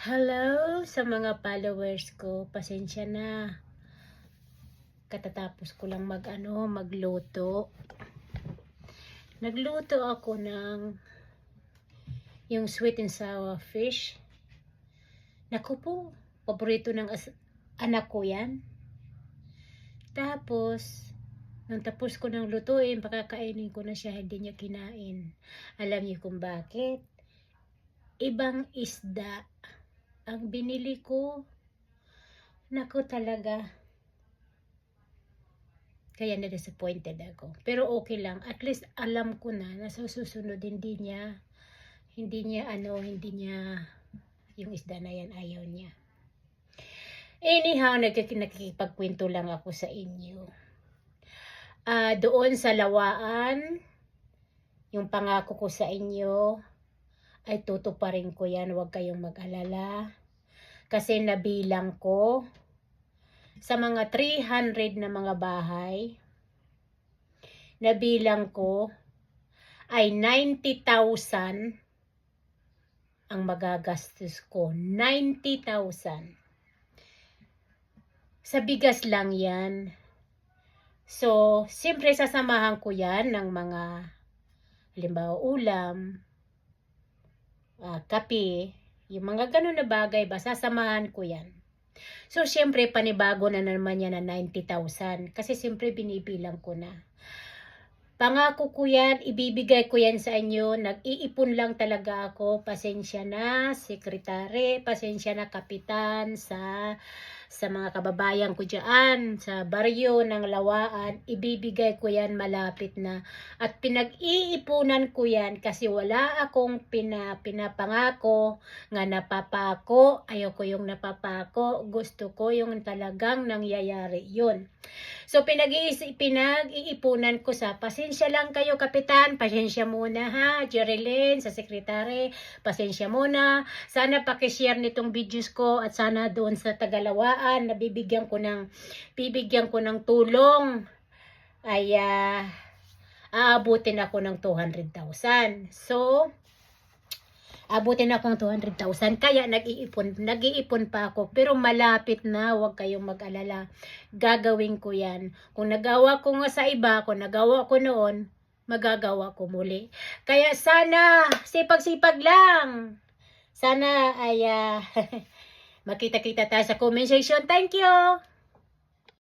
Hello sa mga followers ko. Pasensya na. Katatapos ko lang magluto. Nagluto ako ng yung sweet and sour fish. Naku po, paborito ng anak ko yan. Tapos, nang tapos ko ng lutuin, pakakainin ko na siya, hindi niya kinain. Alam niyo kung bakit? Ibang isda ang binili ko. Naku talaga. Kaya na-disappointed ako. Pero okay lang. At least alam ko na sa susunod hindi niya yung isda na yan ayaw niya. Anyhow, nakikipagkwento lang ako sa inyo. Doon sa Lawaan, yung pangako ko sa inyo, ay tutuparin ko yan. Huwag kayong mag-alala. Kasi nabilang ko sa mga 300 na mga bahay, nabilang ko ay 90,000 ang magagastos ko. 90,000. Sa bigas lang yan. So, siyempre sasamahan ko yan ng mga, halimbawa ulam, kape, yung mga ganun na bagay ba, sasamahan ko yan. So, siyempre, panibago na naman yan na 90,000. Kasi siyempre, binibilang ko na. Pangako ko yan, ibibigay ko yan sa inyo. Nag-iipon lang talaga ako. Pasensya na, sekretary. Pasensya na, kapitan, sa mga kababayan ko dyan, sa baryo ng Lawaan. Ibibigay ko yan malapit na. At pinag-iipunan ko yan kasi wala akong pinapangako nga napapako. Ayoko yung napapako. Gusto ko yung talagang nangyayari yun. So, pinag-iipunan ko sa pasensya lang kayo, kapitan. Pasensya muna ha, Jerilyn, sa sekretary. Pasensya muna. Sana pakishare nitong videos ko at sana doon sa Tagalawaan na bibigyan ko ng tulong ay aabutin ako ng 200,000. So, abutin ako ng 200,000. Kaya nag-iipon pa ako. Pero malapit na, huwag kayong mag-alala. Gagawin ko yan. Kung nagawa ko nga sa iba, kung nagawa ko noon, magagawa ko muli. Kaya sana, sipag-sipag lang. Sana ay makita-kita tayo sa comment section. Thank you!